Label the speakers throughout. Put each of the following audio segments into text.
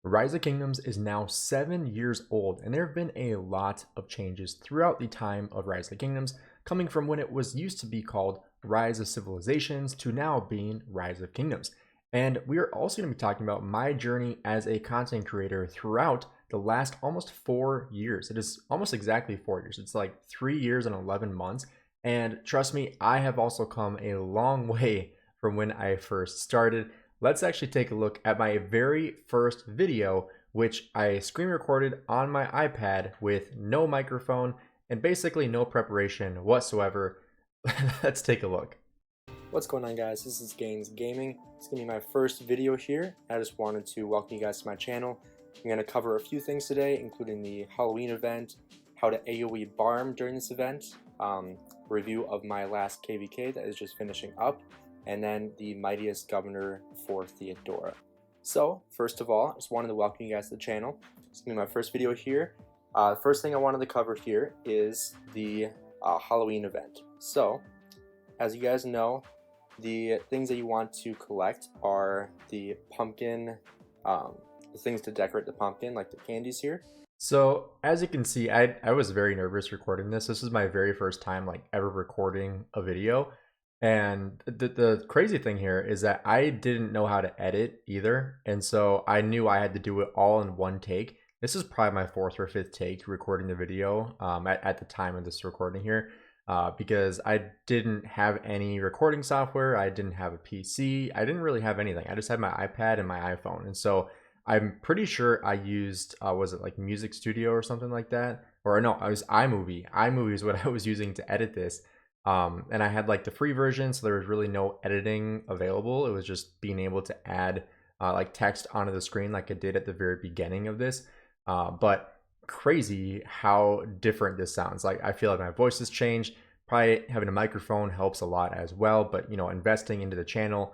Speaker 1: Rise of Kingdoms is now 7 years old, and there have been a lot of changes throughout the time of Rise of Kingdoms, coming from when it was used to be called Rise of Civilizations to now being Rise of Kingdoms. And we are also going to be talking about my journey as a content creator throughout the last almost 4 years. It is almost exactly 4 years. It's like 3 years and 11 months. And trust me, I have also come a long way from when I first started. Let's actually take a look at my very first video, which I screen recorded on my iPad with no microphone and basically no preparation whatsoever. Let's take a look.
Speaker 2: What's going on, guys? This is Gainz Gaming. It's gonna be my first video here. I just wanted to welcome you guys to my channel. I'm gonna cover a few things today, including the Halloween event, how to AoE barm during this event, review of my last KVK that is just finishing up, and then the mightiest governor for Theodora. So first of all, I just wanted to welcome you guys to the channel. It's gonna be my first video here. The first thing I wanted to cover here is the Halloween event. So as you guys know, the things that you want to collect are the pumpkin, the things to decorate the pumpkin, like the candies here.
Speaker 1: So as you can see, I was very nervous recording this. This is my very first time ever recording a video. And the crazy thing here is that I didn't know how to edit either. And so I knew I had to do it all in one take. This is probably my fourth or fifth take recording the video at the time of this recording here. Because I didn't have any recording software, I didn't have a PC, I didn't really have anything. I just had my iPad and my iPhone. And so I'm pretty sure I used, was it like Music Studio or something like that? Or no, I was iMovie. iMovie is what I was using to edit this. And I had like the free version, so there was really no editing available. It was just being able to add like text onto the screen like I did at the very beginning of this. But crazy how different this sounds. Like I feel like my voice has changed. Probably having a microphone helps a lot as well, but investing into the channel,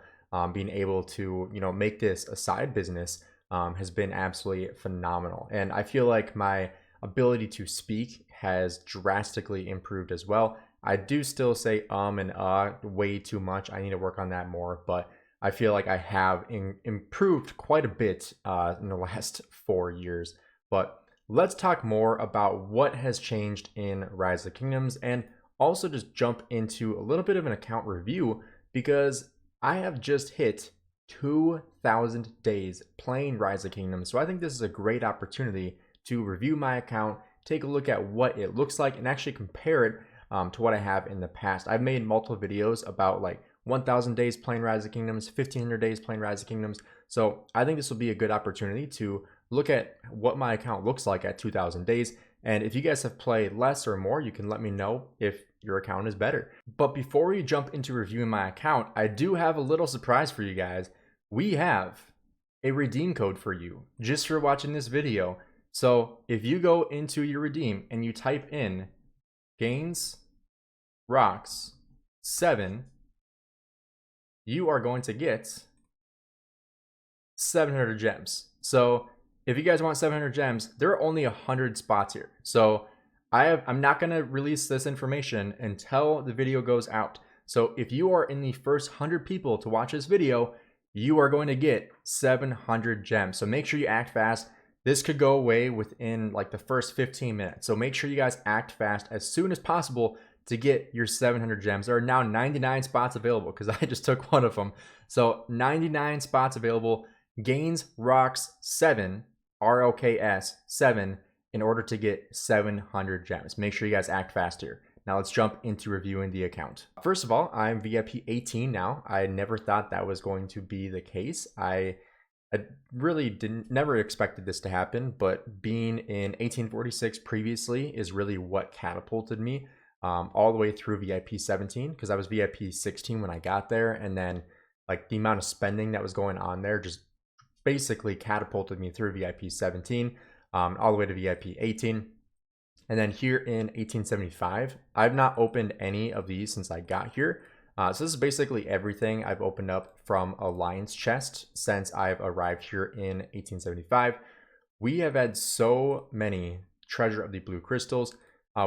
Speaker 1: being able to make this a side business has been absolutely phenomenal. And I feel like my ability to speak has drastically improved as well. I do still say and way too much. I need to work on that more, but I feel like I have improved quite a bit in the last 4 years. But let's talk more about what has changed in Rise of Kingdoms, and also just jump into a little bit of an account review, because I have just hit 2,000 days playing Rise of Kingdoms. So I think this is a great opportunity to review my account, take a look at what it looks like, and actually compare it to what I have in the past. I've made multiple videos about like 1,000 days playing Rise of Kingdoms, 1,500 days playing Rise of Kingdoms. So I think this will be a good opportunity to look at what my account looks like at 2,000 days. And if you guys have played less or more, you can let me know if your account is better. But before we jump into reviewing my account, I do have a little surprise for you guys. We have a redeem code for you just for watching this video. So if you go into your redeem and you type in Gainz Rocks 7, you are going to get 700 gems. So if you guys want 700 gems, there are only 100 spots here. So I'm not going to release this information until the video goes out. So if you are in the first 100 people to watch this video, you are going to get 700 gems. So make sure you act fast. This could go away within like the first 15 minutes. So make sure you guys act fast as soon as possible to get your 700 gems. There are now 99 spots available because I just took one of them. So 99 spots available. Gainz Rocks 7, ROKS 7, in order to get 700 gems. Make sure you guys act fast here. Now let's jump into reviewing the account. First of all, I'm VIP 18 now. I never thought that was going to be the case. I really never expected this to happen, but being in 1846 previously is really what catapulted me all the way through VIP 17, because I was VIP 16 when I got there, and then like the amount of spending that was going on there just basically catapulted me through VIP 17 all the way to VIP 18. And then here in 1875, I've not opened any of these since I got here. So this is basically everything I've opened up from Alliance chest since I've arrived here in 1875. We have had so many Treasure of the Blue Crystals.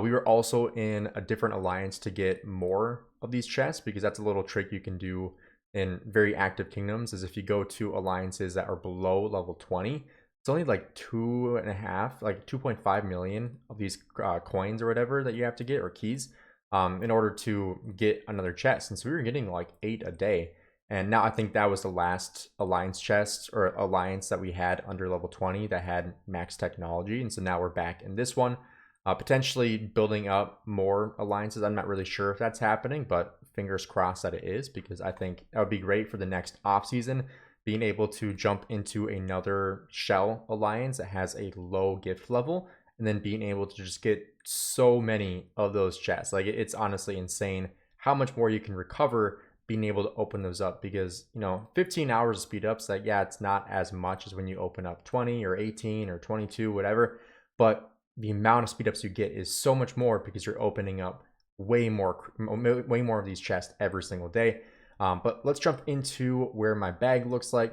Speaker 1: We were also in a different alliance to get more of these chests, because that's a little trick you can do in very active kingdoms, is if you go to alliances that are below level 20, it's only like 2.5, like 2.5 million of these coins or whatever that you have to get, or keys, in order to get another chest. And so we were getting like 8 a day. And now I think that was the last alliance chest or alliance that we had under level 20 that had max technology. And so now we're back in this one, potentially building up more alliances. I'm not really sure if that's happening, but fingers crossed that it is, because I think that would be great for the next off season, being able to jump into another shell alliance that has a low gift level, and then being able to just get so many of those chests. Like, it's honestly insane how much more you can recover being able to open those up, because 15 hours of speed ups, like, yeah, it's not as much as when you open up 20 or 18 or 22, whatever, but the amount of speed ups you get is so much more because you're opening up way more of these chests every single day. But let's jump into where my bag looks like.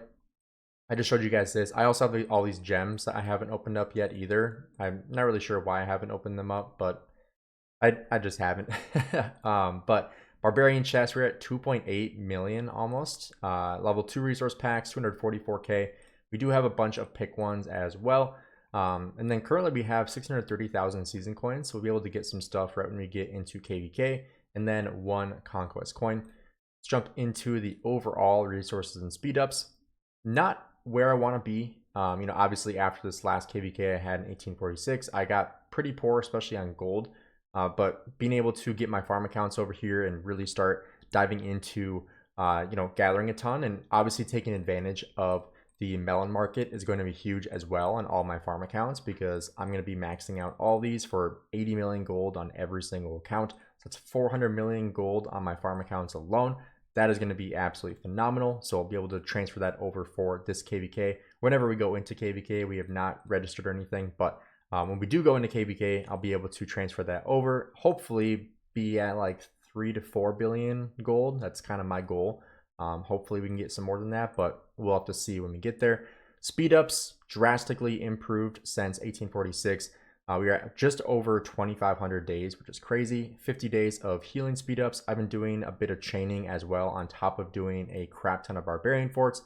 Speaker 1: I just showed you guys this. I also have all these gems that I haven't opened up yet either. I'm not really sure why I haven't opened them up, but I just haven't. But barbarian chest, we're at 2.8 million almost. Level 2 resource packs, 244k. We do have a bunch of pick ones as well. And then currently we have 630,000 season coins, so we'll be able to get some stuff right when we get into KVK, and then 1 conquest coin. Let's jump into the overall resources and speed ups. Not where I want to be. Obviously after this last KVK I had in 1846, I got pretty poor, especially on gold. But being able to get my farm accounts over here and really start diving into, gathering a ton, and obviously taking advantage of the melon market is going to be huge as well on all my farm accounts, because I'm going to be maxing out all these for 80 million gold on every single account. So that's 400 million gold on my farm accounts alone. That is going to be absolutely phenomenal. So I'll be able to transfer that over for this KVK. Whenever we go into KVK, we have not registered or anything, but when we do go into KVK, I'll be able to transfer that over. Hopefully be at like 3 to 4 billion gold. That's kind of my goal. Hopefully we can get some more than that, but we'll have to see when we get there. Speed ups drastically improved since 1846. We are at just over 2,500 days, which is crazy. 50 days of healing speed ups. I've been doing a bit of chaining as well on top of doing a crap ton of barbarian forts.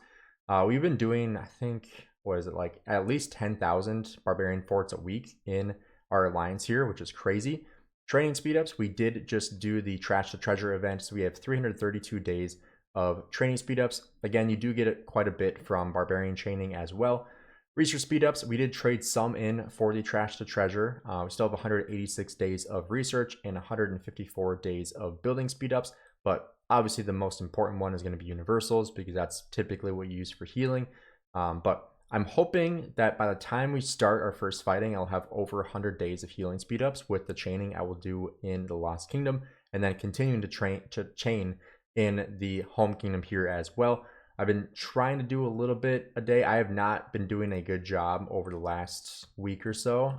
Speaker 1: We've been doing, I think, what is it, like at least 10,000 barbarian forts a week in our alliance here, which is crazy. Training speed ups, we did just do the trash to treasure event, so we have 332 days of training speed ups. Again, you do get it quite a bit from barbarian training as well. Research speed ups, we did trade some in for the trash to treasure. We still have 186 days of research and 154 days of building speed ups, but obviously the most important one is going to be universals, because that's typically what you use for healing. But I'm hoping that by the time we start our first fighting, I'll have over 100 days of healing speed ups with the chaining I will do in the Lost Kingdom, and then continuing to chain in the home kingdom here as well. I've been trying to do a little bit a day. I have not been doing a good job over the last week or so.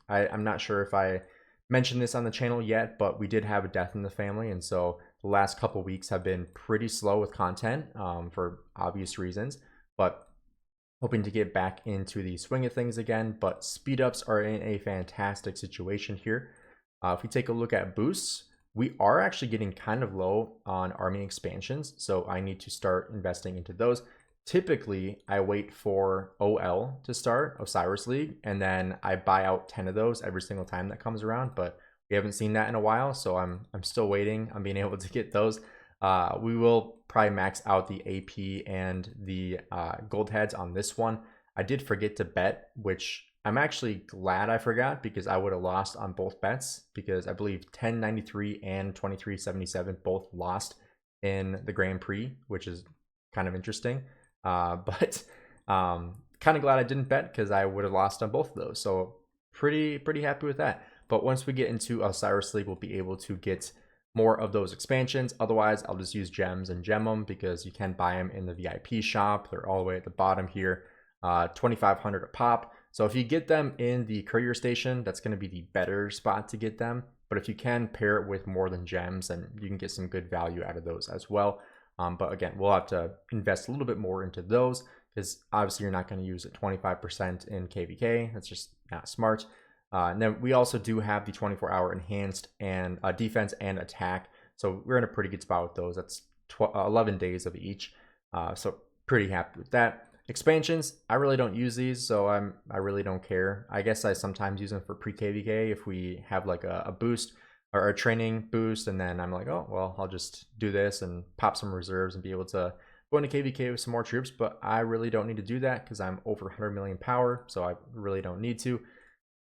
Speaker 1: I'm not sure if I mentioned this on the channel yet, but we did have a death in the family, and so the last couple weeks have been pretty slow with content for obvious reasons, but hoping to get back into the swing of things again. But speed ups are in a fantastic situation here. If we take a look at boosts, we are actually getting kind of low on army expansions, so I need to start investing into those. Typically, I wait for OL to start, Osiris League, and then I buy out 10 of those every single time that comes around, but we haven't seen that in a while, so I'm still waiting on being able to get those. We will probably max out the AP and the gold heads on this one. I did forget to bet, which I'm actually glad I forgot, because I would have lost on both bets, because I believe 1093 and 2377 both lost in the Grand Prix, which is kind of interesting. But kind of glad I didn't bet, because I would have lost on both of those. So pretty happy with that. But once we get into Osiris League, we'll be able to get more of those expansions. Otherwise, I'll just use gems and gem them, because you can buy them in the VIP shop. They're all the way at the bottom here, 2,500 a pop. So if you get them in the courier station, that's going to be the better spot to get them. But if you can pair it with more than gems, then you can get some good value out of those as well. But again, we'll have to invest a little bit more into those, because obviously you're not going to use it 25% in KVK. That's just not smart. And then we also do have the 24-hour enhanced and defense and attack. So we're in a pretty good spot with those. That's 11 days of each. So pretty happy with that. Expansions, I really don't use these, so I really don't care. I guess I sometimes use them for pre-KVK if we have like a boost or a training boost, and then I'm like, oh, well, I'll just do this and pop some reserves and be able to go into KVK with some more troops, but I really don't need to do that because I'm over 100 million power, so I really don't need to.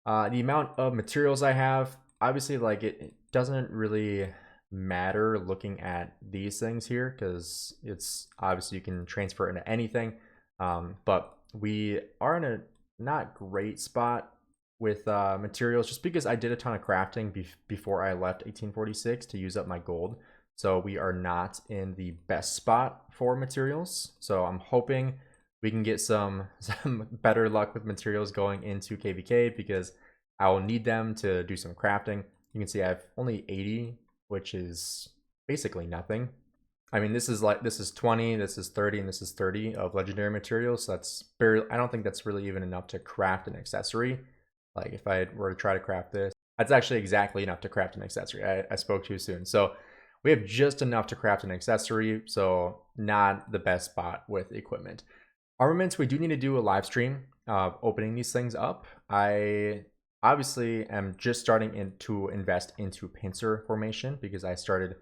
Speaker 1: The amount of materials I have, obviously, like it doesn't really matter looking at these things here because it's obviously you can transfer into anything. But we are in a not great spot with materials just because I did a ton of crafting before I left 1846 to use up my gold. So we are not in the best spot for materials. So I'm hoping we can get some better luck with materials going into KVK because I will need them to do some crafting. You can see I have only 80, which is basically nothing. I mean, this is 20, this is 30, and this is 30 of legendary materials. So that's barely, I don't think that's really even enough to craft an accessory. Like if I were to try to craft this, that's actually exactly enough to craft an accessory. I spoke too soon. So we have just enough to craft an accessory. So not the best spot with equipment. Armaments, we do need to do a live stream opening these things up. I obviously am just starting to invest into Pincer formation because I started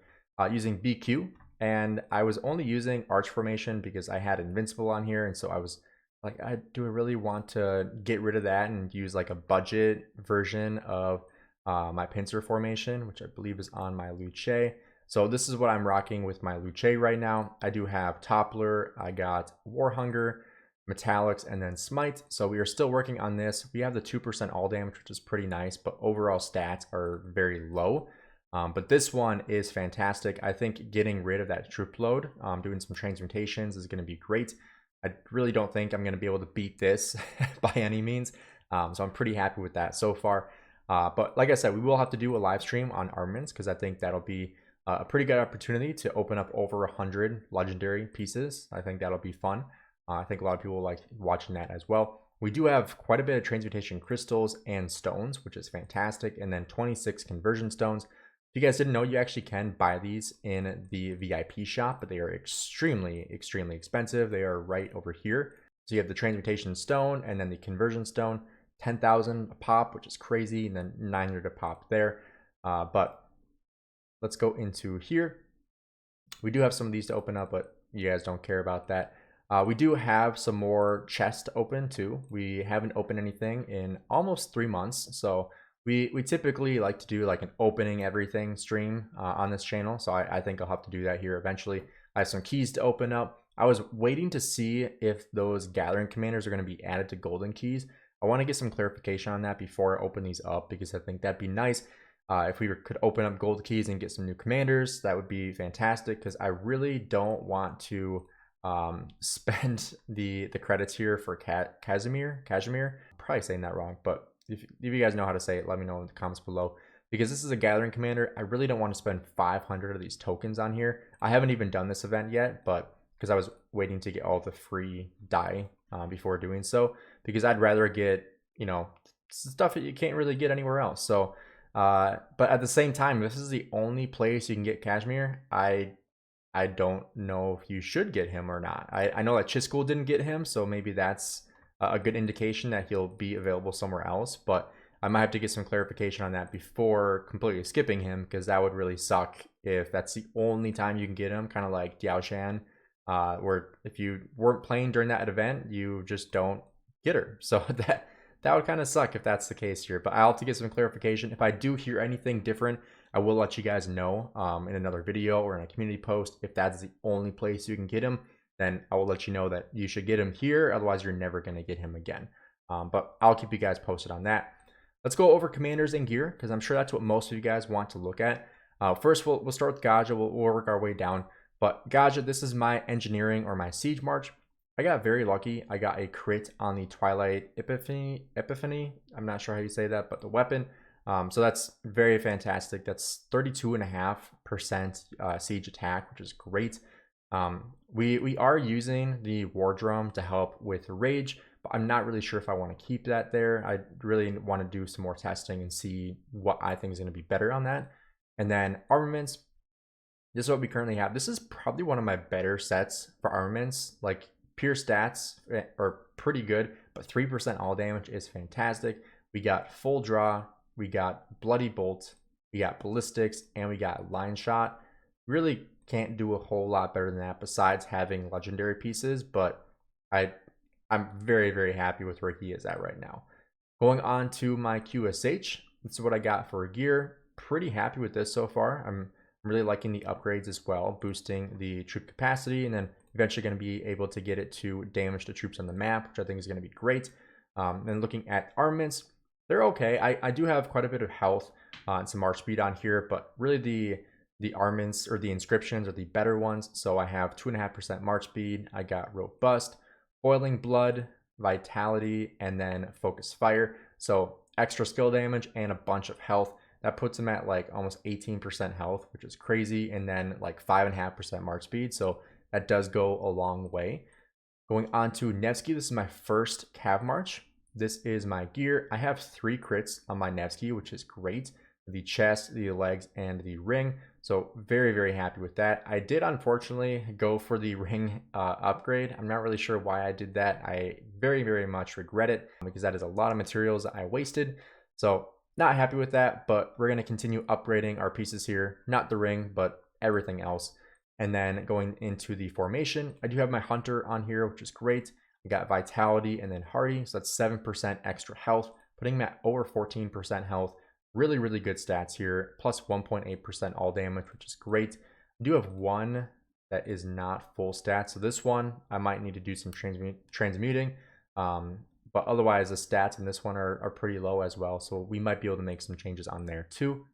Speaker 1: using BQ. And I was only using arch formation because I had invincible on here, and so I was like, do I really want to get rid of that and use like a budget version of my Pincer formation, which I believe is on my Luce. So this is what I'm rocking with my Luce right now. I do have Toppler, I got War Hunger, Metallics, and then Smite. So we are still working on this. We have the 2% all damage, which is pretty nice, but overall stats are very low. But this one is fantastic. I think getting rid of that troop load, doing some transmutations is going to be great. I really don't think I'm going to be able to beat this by any means. So I'm pretty happy with that so far. But like I said, we will have to do a live stream on armaments because I think that'll be a pretty good opportunity to open up over 100 legendary pieces. I think that'll be fun. I think a lot of people like watching that as well. We do have quite a bit of transmutation crystals and stones, which is fantastic. And then 26 conversion stones. If you guys didn't know, you actually can buy these in the VIP shop, but they are extremely, extremely expensive. They are right over here. So you have the transmutation stone and then the conversion stone, 10,000 a pop, which is crazy, and then 900 a pop there. But let's go into here. We do have some of these to open up, but you guys don't care about that. We do have some more chests to open too. We haven't opened anything in almost 3 months, so we typically like to do like an opening everything stream on this channel, so I think I'll have to do that here eventually. I have some keys to open up. I was waiting to see if those gathering commanders are going to be added to golden keys. I want to get some clarification on that before I open these up because I think that'd be nice. If we could open up gold keys and get some new commanders, that would be fantastic because I really don't want to spend the credits here for Casimir. Probably saying that wrong, but if you guys know how to say it, let me know in the comments below. Because this is a gathering commander, I really don't want to spend 500 of these tokens on here. I haven't even done this event yet, but because I was waiting to get all the free dye before doing so. Because I'd rather get, you know, stuff that you can't really get anywhere else. So, but at the same time, this is the only place you can get Kashmir. I don't know if you should get him or not. I know that Chiskul didn't get him, so maybe that's a good indication that he'll be available somewhere else, but I might have to get some clarification on that before completely skipping him because that would really suck if that's the only time you can get him, kind of like Diao Shan, where if you weren't playing during that event, you just don't get her. So that would kind of suck if that's the case here, but I'll have to get some clarification. If I do hear anything different, I will let you guys know in another video or in a community post. If that's the only place you can get him, then I will let you know that you should get him here. Otherwise, you're never going to get him again. But I'll keep you guys posted on that. Let's go over commanders and gear because I'm sure that's what most of you guys want to look at. First, we'll start with Gaja. We'll work our way down. But Gaja, this is my engineering or my siege march. I got very lucky. I got a crit on the Twilight Epiphany. I'm not sure how you say that, but the weapon. So that's very fantastic. That's 32.5% siege attack, which is great. We are using the war drum to help with rage, but I'm not really sure if I want to keep that there. I really want to do some more testing and see what I think is going to be better on that. And then armaments, this is what we currently have. This is probably one of my better sets for armaments. Like pure stats are pretty good, but 3% all damage is fantastic. We got full draw, we got bloody bolt, we got ballistics, and we got line shot. Really can't do a whole lot better than that besides having legendary pieces, but I'm very, very happy with where he is at right now. Going on to my QSH, this is what I got for gear. Pretty happy with this so far. I'm really liking the upgrades as well, boosting the troop capacity, and then eventually going to be able to get it to damage the troops on the map, which I think is going to be great. And looking at armaments, they're okay. I do have quite a bit of health and some march speed on here, but really the armaments or the inscriptions are the better ones. So I have 2.5% march speed. I got robust, boiling blood, vitality, and then focus fire. So extra skill damage and a bunch of health. That puts him at like almost 18% health, which is crazy. And then like 5.5% march speed. So that does go a long way. Going on to Nevsky, this is my first cav march. This is my gear. I have 3 crits on my Nevsky, which is great. The chest, the legs, and the ring. So very, very happy with that. I did unfortunately go for the ring upgrade. I'm not really sure why I did that. I very, very much regret it because that is a lot of materials that I wasted. So not happy with that, but we're going to continue upgrading our pieces here. Not the ring, but everything else. And then going into the formation, I do have my hunter on here, which is great. I got vitality and then hardy, so that's 7% extra health, putting him at over 14% health. Really, really good stats here, plus 1.8% all damage, which is great. I do have one that is not full stats, so this one I might need to do some transmuting, but otherwise the stats in this one are pretty low as well, so we might be able to make some changes on there too.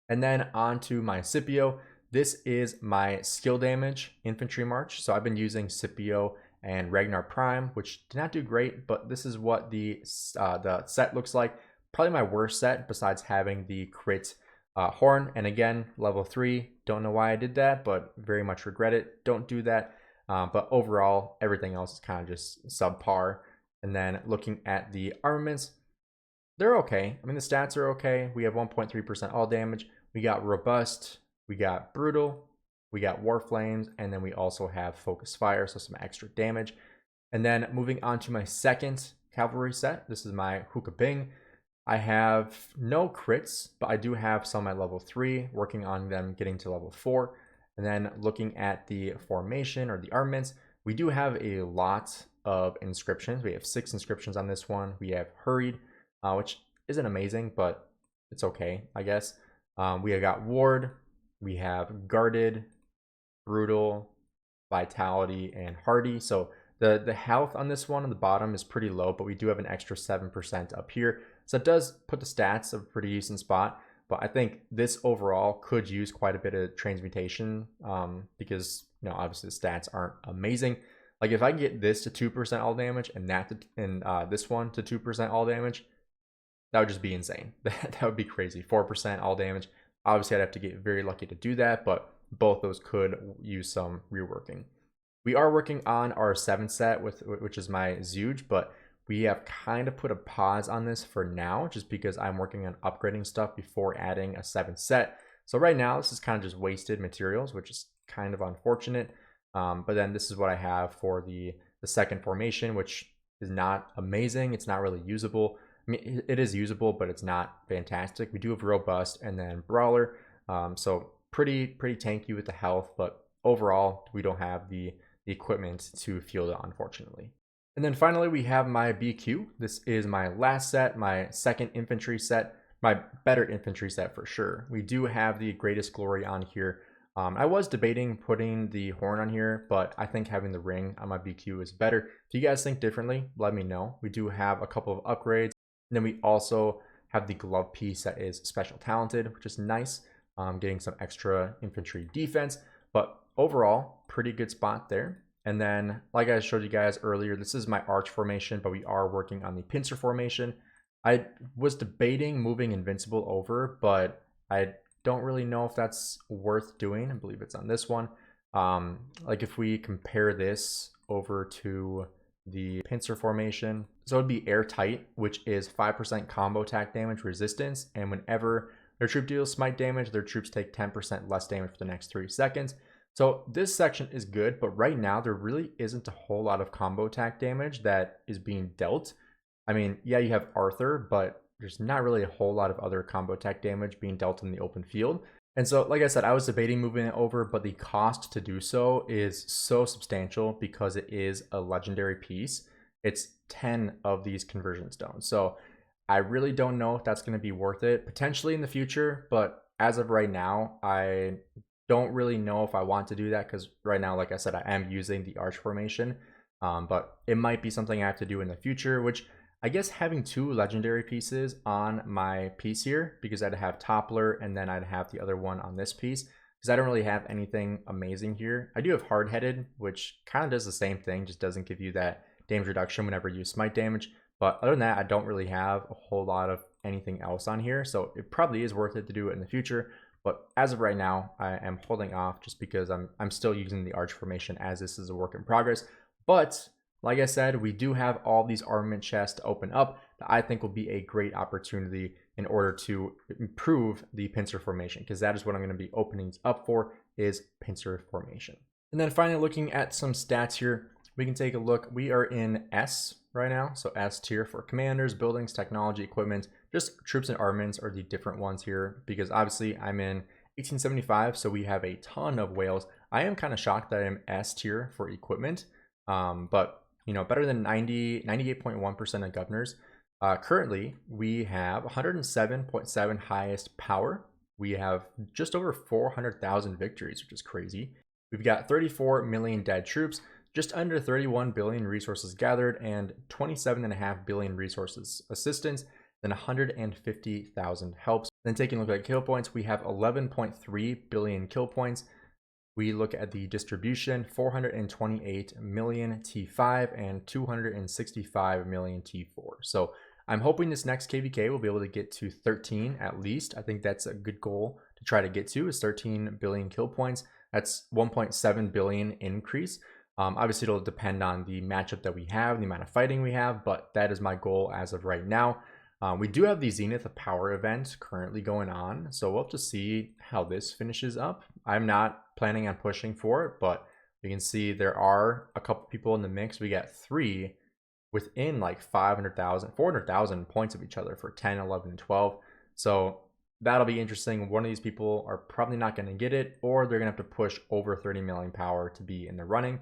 Speaker 1: And then on to my Scipio. This is my skill damage infantry march, so I've been using Scipio and Ragnar Prime, which did not do great, but this is what the set looks like. Probably my worst set besides having the crit horn. And again, level 3, don't know why I did that, but very much regret it. Don't do that. But overall, everything else is kind of just subpar. And then looking at the armaments, they're okay. I mean, the stats are okay. We have 1.3% all damage. We got robust, we got brutal, we got war flames, and then we also have focus fire, so some extra damage. And then moving on to my second cavalry set, this is my Hookah Bing. I have no crits, but I do have some at level 3, working on them getting to level 4. And then looking at the formation or the armaments, we do have a lot of inscriptions. We have 6 inscriptions on this one. We have hurried, which isn't amazing, but it's okay, I guess. We have got ward, we have guarded, brutal, vitality, and hardy. So the health on this one on the bottom is pretty low, but we do have an extra 7% up here. So it does put the stats of a pretty decent spot, but I think this overall could use quite a bit of transmutation because, you know, obviously the stats aren't amazing. Like if I can get this to 2% all damage and this one to 2% all damage, that would just be insane. That would be crazy. 4% all damage. Obviously, I'd have to get very lucky to do that, but both those could use some reworking. We are working on our 7th set, which is my Zeuge, but we have kind of put a pause on this for now, just because I'm working on upgrading stuff before adding a 7th set. So right now, this is kind of just wasted materials, which is kind of unfortunate. But then this is what I have for the second formation, which is not amazing. It's not really usable. I mean, it is usable, but it's not fantastic. We do have robust and then brawler, so pretty tanky with the health, but overall we don't have the equipment to field it, unfortunately. And then finally we have my BQ. This is my last set, my second infantry set, my better infantry set for sure. We do have the greatest glory on here. I was debating putting the horn on here, but I think having the ring on my BQ is better. If you guys think differently, let me know. We do have a couple of upgrades. And then we also have the glove piece that is special talented, which is nice, getting some extra infantry defense. But overall, pretty good spot there. And then, like I showed you guys earlier, this is my arch formation, but we are working on the pincer formation. I was debating moving invincible over, but I don't really know if that's worth doing. I believe it's on this one. Like if we compare this over to the pincer formation, so it'd be airtight, which is 5% combo attack damage resistance, and whenever their troop deals smite damage, their troops take 10% less damage for the next 3 seconds. So this section is good, but right now there really isn't a whole lot of combo attack damage that is being dealt. I mean, yeah, you have Arthur, but there's not really a whole lot of other combo attack damage being dealt in the open field. And so, like I said, I was debating moving it over, but the cost to do so is so substantial because it is a legendary piece. It's 10 of these conversion stones. So I really don't know if that's going to be worth it, potentially in the future, but as of right now, I don't really know if I want to do that because right now, like I said, I am using the arch formation, but it might be something I have to do in the future, which I guess having 2 legendary pieces on my piece here, because I'd have Toppler and then I'd have the other one on this piece, because I don't really have anything amazing here. I do have Hard-Headed, which kind of does the same thing, just doesn't give you that damage reduction whenever you smite damage. But other than that, I don't really have a whole lot of anything else on here, so it probably is worth it to do it in the future. But as of right now, I am holding off just because I'm still using the arch formation as this is a work in progress. But like I said, we do have all these armament chests to open up that I think will be a great opportunity in order to improve the pincer formation, because that is what I'm going to be opening up for, is pincer formation. And then finally, looking at some stats here, we can take a look. We are in S right now, so S tier for commanders, buildings, technology, equipment. Just troops and armaments are the different ones here, because obviously I'm in 1875, so we have a ton of whales. I am kind of shocked that I'm S tier for equipment, but you know, better than 98.1% of governors. Currently, we have 107.7 highest power. We have just over 400,000 victories, which is crazy. We've got 34 million dead troops, just under 31 billion resources gathered, and 27.5 billion resources assistance, then 150,000 helps. Then taking a look at kill points, we have 11.3 billion kill points. We look at the distribution, 428 million T5 and 265 million T4. So I'm hoping this next KVK will be able to get to 13 at least. I think that's a good goal to try to get to, is 13 billion kill points. That's 1.7 billion increase. Obviously, it'll depend on the matchup that we have, the amount of fighting we have, but that is my goal as of right now. We do have the Zenith of Power event currently going on, so we'll have to see how this finishes up. I'm not planning on pushing for it, but we can see there are a couple people in the mix. We got 3 within like 500,000, 400,000 points of each other for 10, 11, and 12. So that'll be interesting. One of these people are probably not going to get it, or they're going to have to push over 30 million power to be in the running.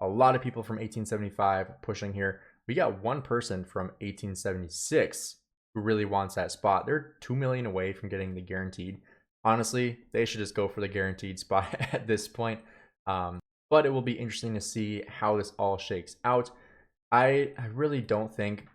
Speaker 1: A lot of people from 1875 pushing here. We got one person from 1876 who really wants that spot. They're 2 million away from getting the guaranteed. Honestly, they should just go for the guaranteed spot at this point. But it will be interesting to see how this all shakes out. I really don't think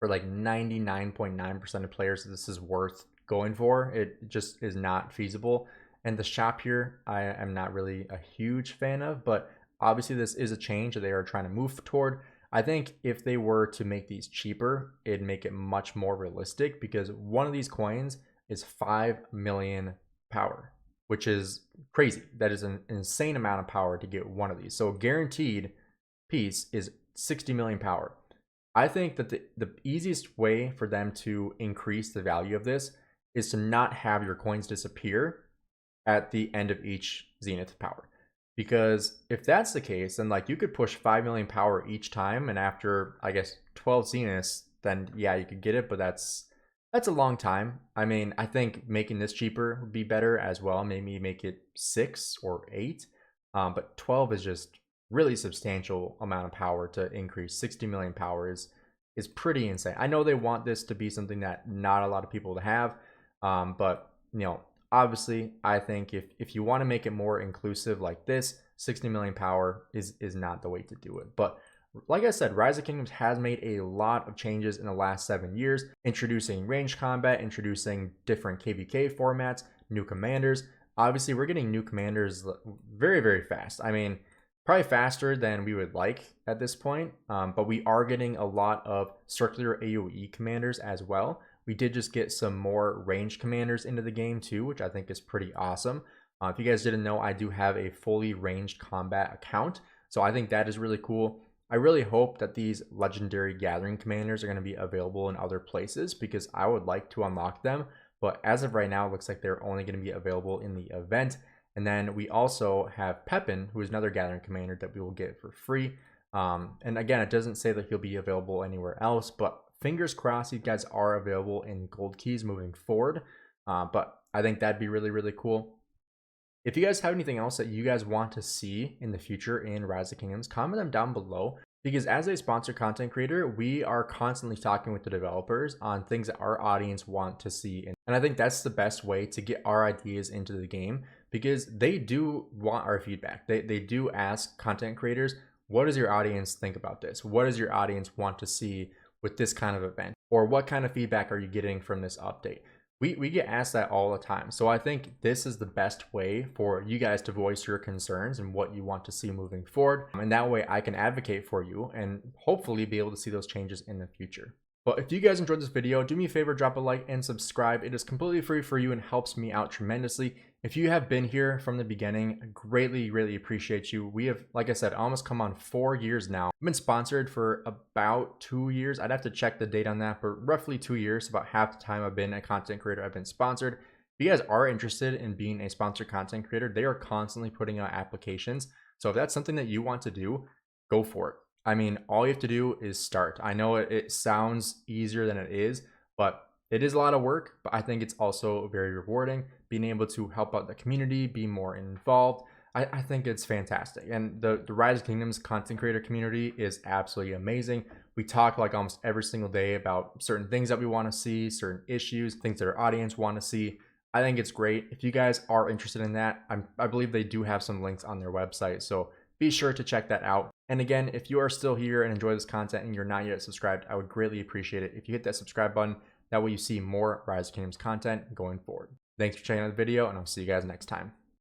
Speaker 1: for like 99.9% of players this is worth going for. It just is not feasible. And the shop here, I am not really a huge fan of, but obviously this is a change that they are trying to move toward. I think if they were to make these cheaper, it'd make it much more realistic, because one of these coins is 5 million power, which is crazy. That is an insane amount of power to get one of these. So a guaranteed piece is 60 million power. I think that the easiest way for them to increase the value of this is to not have your coins disappear at the end of each Zenith power. Because if that's the case, then like you could push 5 million power each time, and after I guess 12 Zeniths, then yeah, you could get it, but that's a long time. I mean, I think making this cheaper would be better as well. Maybe make it 6 or 8, but 12 is just really substantial amount of power to increase. 60 million power is pretty insane. I know they want this to be something that not a lot of people to have, but you know, obviously, I think if you want to make it more inclusive like this, 60 million power is not the way to do it. But like I said, Rise of Kingdoms has made a lot of changes in the last 7 years, introducing ranged combat, introducing different KVK formats, new commanders. Obviously, we're getting new commanders very, very fast. I mean, probably faster than we would like at this point, but we are getting a lot of circular AoE commanders as well. We did just get some more ranged commanders into the game too, which I think is pretty awesome. If you guys didn't know, I do have a fully ranged combat account, so I think that is really cool. I really hope that these legendary gathering commanders are going to be available in other places, because I would like to unlock them. But as of right now, it looks like they're only going to be available in the event. And then we also have Pepin, who is another gathering commander that we will get for free. And again, it doesn't say that he'll be available anywhere else, but fingers crossed these guys are available in gold keys moving forward. But I think that'd be really, really cool. If you guys have anything else that you guys want to see in the future in Rise of Kingdoms, comment them down below. Because as a sponsored content creator, we are constantly talking with the developers on things that our audience want to see. And I think that's the best way to get our ideas into the game, because they do want our feedback. They do ask content creators, what does your audience think about this? What does your audience want to see with this kind of event? Or what kind of feedback are you getting from this update? We get asked that all the time. So I think this is the best way for you guys to voice your concerns and what you want to see moving forward. And that way I can advocate for you and hopefully be able to see those changes in the future. But if you guys enjoyed this video, do me a favor, drop a like and subscribe. It is completely free for you and helps me out tremendously. If you have been here from the beginning, I greatly appreciate you. We have, like I said, almost come on 4 years now. I've been sponsored for about 2 years. I'd have to check the date on that, but roughly 2 years. About half the time I've been a content creator, I've been sponsored. If you guys are interested in being a sponsored content creator, they are constantly putting out applications. So if that's something that you want to do, go for it. I mean, all you have to do is start. I know it sounds easier than it is, but it is a lot of work, but I think it's also very rewarding. Being able to help out the community, be more involved, I think it's fantastic. And the Rise of Kingdoms content creator community is absolutely amazing. We talk like almost every single day about certain things that we want to see, certain issues, things that our audience want to see. I think it's great. If you guys are interested in that, I believe they do have some links on their website, so be sure to check that out. And again, if you are still here and enjoy this content and you're not yet subscribed, I would greatly appreciate it if you hit that subscribe button. That way you see more Rise of Kingdoms content going forward. Thanks for checking out the video, and I'll see you guys next time.